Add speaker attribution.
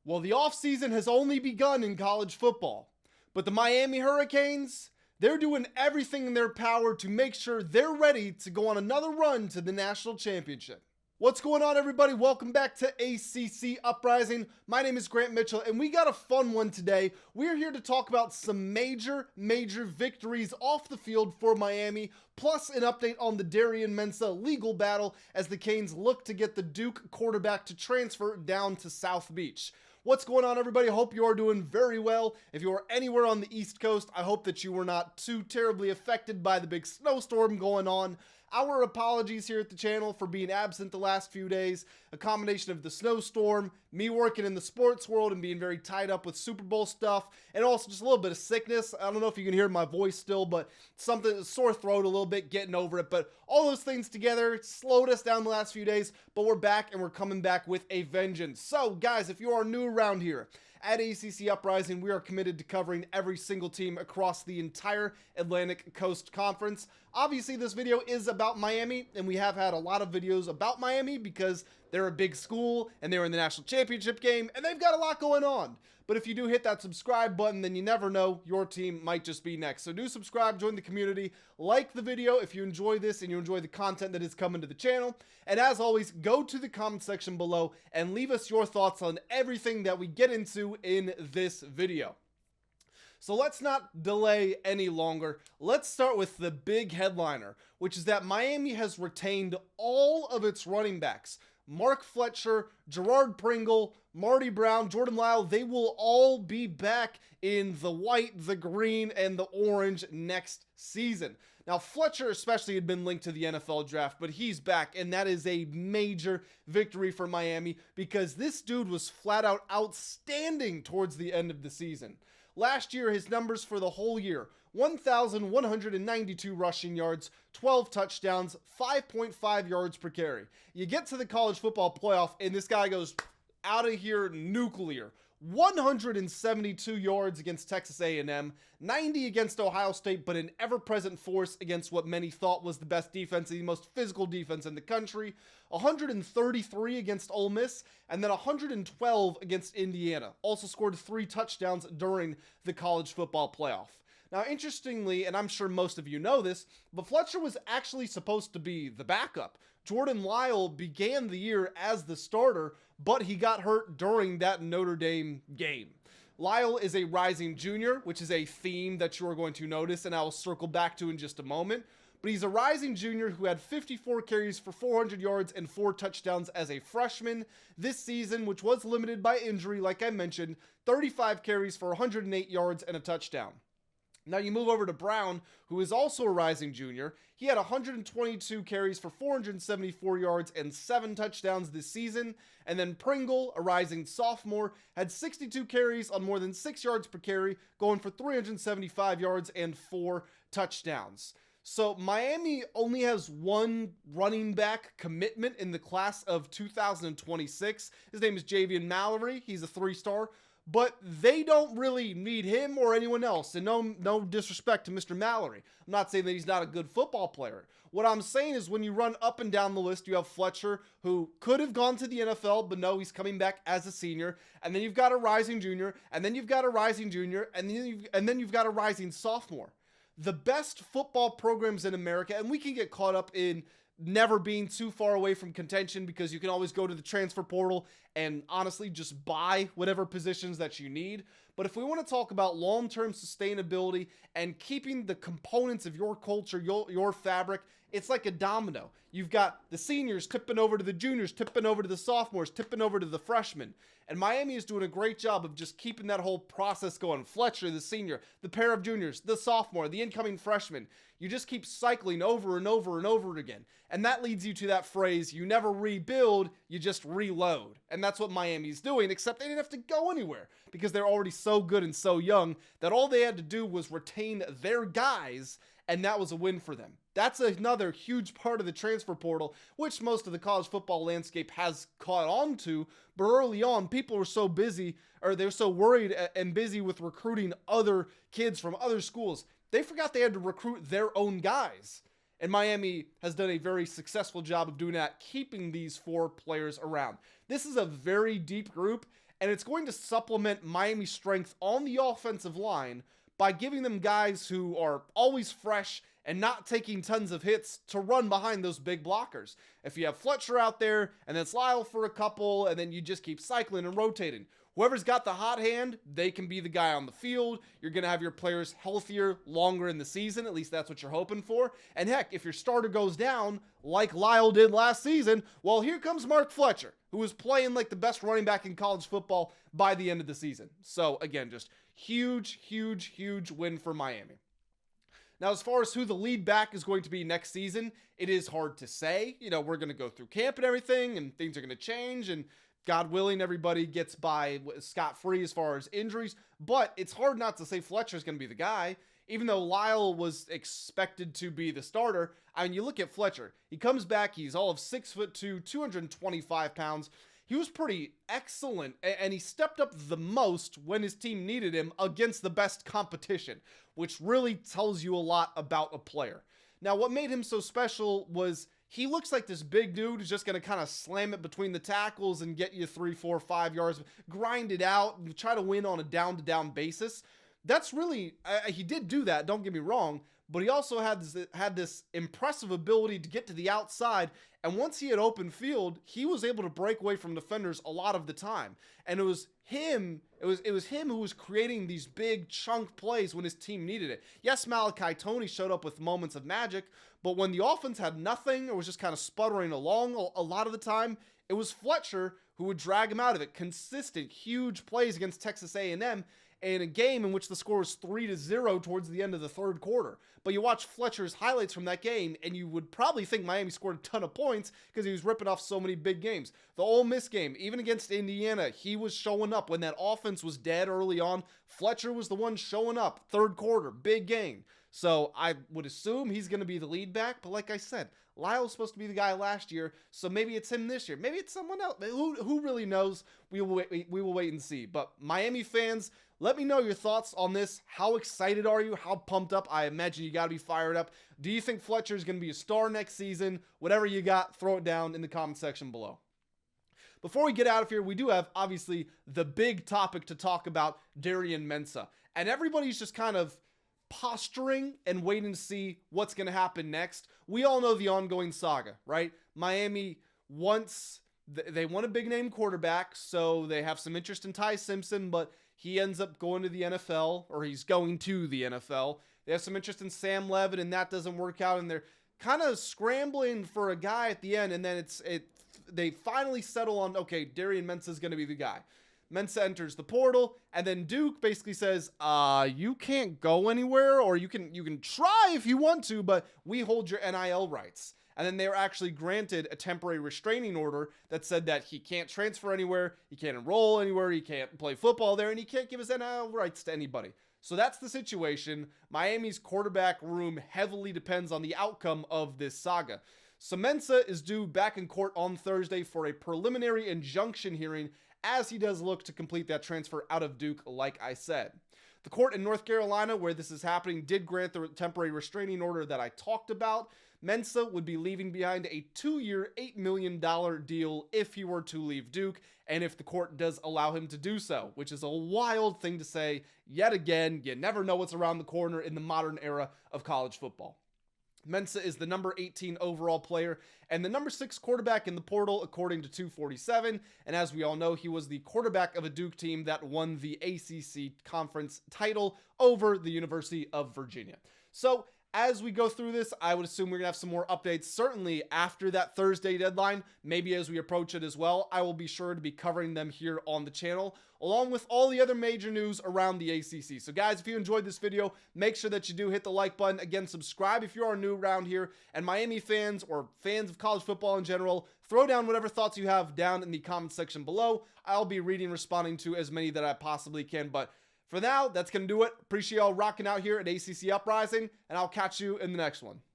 Speaker 1: Well, the offseason has only begun in college football, but the Miami Hurricanes, they're doing everything in their power to make sure they're ready to go on another run to the national championship. What's going on, everybody? Welcome back to ACC Uprising. My name is Grant Mitchell, and we got a fun one today. We're here to talk about some major victories off the field for Miami, plus an update on the Darian Mensah legal battle as the Canes look to get the Duke quarterback to transfer down to South Beach. What's going on, everybody? I hope you are doing very well. If you are anywhere on the East Coast, I hope that you were not too terribly affected by the big snowstorm going on. Our apologies here at the channel for being absent the last few days. A combination of the snowstorm, me working in the sports world and being very tied up with Super Bowl stuff, and also just a little bit of sickness. I don't know if you can hear my voice still, but something, sore throat a little bit, getting over it. But all those things together slowed us down the last few days, but we're back and we're coming back with a vengeance. So guys, if you are new around here, at ACC Uprising, we are committed to covering every single team across the entire Atlantic Coast Conference. Obviously, this video is about Miami, and we have had a lot of videos about Miami because they're a big school, and they were in the national championship game, and they've got a lot going on. But if you do hit that subscribe button, then you never know, your team might just be next. So do subscribe, join the community, like the video if you enjoy this and you enjoy the content that is coming to the channel. And as always, go to the comment section below and leave us your thoughts on everything that we get into in this video. So let's not delay any longer. Let's start with the big headliner, which is that Miami has retained all of its running backs. Mark Fletcher, Girard Pringle, Marty Brown, Jordan Lyle, they will all be back in the white, the green, and the orange next season. Now, Fletcher especially had been linked to the NFL draft, but he's back, and that is a major victory for Miami because this dude was flat out outstanding towards the end of the season. Last year, his numbers for the whole year, 1,192 rushing yards, 12 touchdowns, 5.5 yards per carry. You get to the college football playoff, and this guy goes out of here nuclear. 172 yards against Texas A&M, 90 against Ohio State, but an ever-present force against what many thought was the best defense, the most physical defense in the country, 133 against Ole Miss, and then 112 against Indiana. Also scored 3 touchdowns during the college football playoff. Now, interestingly, and I'm sure most of you know this, but Fletcher was actually supposed to be the backup. Jordan Lyle began the year as the starter, but he got hurt during that Notre Dame game. Lyle is a rising junior, which is a theme that you are going to notice, and I will circle back to in just a moment. But he's a rising junior who had 54 carries for 400 yards and 4 touchdowns as a freshman this season, which was limited by injury, like I mentioned, 35 carries for 108 yards and a touchdown. Now you move over to Brown, who is also a rising junior. He had 122 carries for 474 yards and 7 touchdowns this season. And then Pringle, a rising sophomore, had 62 carries on more than 6 yards per carry, going for 375 yards and 4 touchdowns. So Miami only has one running back commitment in the class of 2026. His name is Javian Mallory. He's a 3-star. But they don't really need him or anyone else. And no disrespect to Mr. Mallory. I'm not saying that he's not a good football player. What I'm saying is when you run up and down the list, you have Fletcher, who could have gone to the NFL, but no, he's coming back as a senior. And then you've got a rising junior, and then you've got a rising junior, and then you've got a rising sophomore. The best football programs in America, and we can get caught up in never being too far away from contention because you can always go to the transfer portal and honestly just buy whatever positions that you need. But if we want to talk about long-term sustainability and keeping the components of your culture, your fabric, it's like a domino. You've got the seniors tipping over to the juniors, tipping over to the sophomores, tipping over to the freshmen. And Miami is doing a great job of just keeping that whole process going. Fletcher, the senior, the pair of juniors, the sophomore, the incoming freshman. You just keep cycling over and over and over again. And that leads you to that phrase, you never rebuild, you just reload. And that's what Miami's doing, except they didn't have to go anywhere because they're already so good and so young that all they had to do was retain their guys, and that was a win for them. That's another huge part of the transfer portal, which most of the college football landscape has caught on to. But early on, people were so busy, or they're so worried and busy with recruiting other kids from other schools, they forgot they had to recruit their own guys. And Miami has done a very successful job of doing that, keeping these 4 players around. This is a very deep group, and it's going to supplement Miami's strength on the offensive line by giving them guys who are always fresh and not taking tons of hits to run behind those big blockers. If you have Fletcher out there, and then it's Lyle for a couple, and then you just keep cycling and rotating. Whoever's got the hot hand, they can be the guy on the field. You're going to have your players healthier longer in the season. At least that's what you're hoping for. And heck, if your starter goes down, like Lyle did last season, well, here comes Mark Fletcher, who was playing like the best running back in college football by the end of the season. So again, just huge, huge, huge win for Miami. Now, as far as who the lead back is going to be next season, it is hard to say. You know, we're going to go through camp and everything, and things are going to change, and God willing, everybody gets by scot-free as far as injuries, but it's hard not to say Fletcher's going to be the guy, even though Lyle was expected to be the starter. I mean, you look at Fletcher. He comes back, he's all of 6'2", 225 pounds. He was pretty excellent, and he stepped up the most when his team needed him against the best competition, which really tells you a lot about a player. Now, what made him so special was he looks like this big dude who's just going to kind of slam it between the tackles and get you 3, 4, 5 yards, grind it out, and try to win on a down-to-down basis. That's really, he did do that, don't get me wrong, but he also had this impressive ability to get to the outside, and once he had open field, he was able to break away from defenders a lot of the time. And it was him who was creating these big chunk plays when his team needed it. Yes, Malachi Toney showed up with moments of magic, but when the offense had nothing or was just kind of sputtering along a lot of the time, it was Fletcher who would drag him out of it. Consistent, huge plays against Texas A&M in a game in which the score was 3-0 towards the end of the third quarter. But you watch Fletcher's highlights from that game, and you would probably think Miami scored a ton of points because he was ripping off so many big games. The Ole Miss game, even against Indiana, he was showing up when that offense was dead early on. Fletcher was the one showing up. Third quarter, big game. So I would assume he's going to be the lead back, but like I said, Lyle was supposed to be the guy last year, so maybe it's him this year. Maybe it's someone else. Who really knows? We will wait and see. But Miami fans, let me know your thoughts on this. How excited are you? How pumped up? I imagine you got to be fired up. Do you think Fletcher is going to be a star next season? Whatever you got, throw it down in the comment section below. Before we get out of here, we do have, obviously, the big topic to talk about, Darian Mensah. And everybody's just kind of posturing and waiting to see what's going to happen next. We all know the ongoing saga, right? Miami they want a big name quarterback, so they have some interest in Ty Simpson, but he ends up going to the NFL, or he's going to the NFL. They have some interest in Sam Levitt, and that doesn't work out, and they're kind of scrambling for a guy at the end, and then they finally settle on, okay, Darian Mensah is going to be the guy. Mensah enters the portal, and then Duke basically says, you can't go anywhere, or you can try if you want to, but we hold your NIL rights. And then they were actually granted a temporary restraining order that said that he can't transfer anywhere, he can't enroll anywhere, he can't play football there, and he can't give his NIL rights to anybody. So that's the situation. Miami's quarterback room heavily depends on the outcome of this saga. So Mensah is due back in court on Thursday for a preliminary injunction hearing as he does look to complete that transfer out of Duke, like I said. The court in North Carolina where this is happening did grant the temporary restraining order that I talked about. Mensah would be leaving behind a 2-year, $8 million deal if he were to leave Duke, and if the court does allow him to do so, which is a wild thing to say. Yet again, you never know what's around the corner in the modern era of college football. Mensah is the number 18 overall player and the number 6 quarterback in the portal, according to 247. And as we all know, he was the quarterback of a Duke team that won the ACC conference title over the University of Virginia. So as we go through this, I would assume we're going to have some more updates, certainly after that Thursday deadline, maybe as we approach it as well. I will be sure to be covering them here on the channel, along with all the other major news around the ACC. So guys, if you enjoyed this video, make sure that you do hit the like button. Again, subscribe if you are new around here. And Miami fans or fans of college football in general, throw down whatever thoughts you have down in the comment section below. I'll be reading and responding to as many that I possibly can. But for now, that's going to do it. Appreciate y'all rocking out here at ACC Uprising, and I'll catch you in the next one.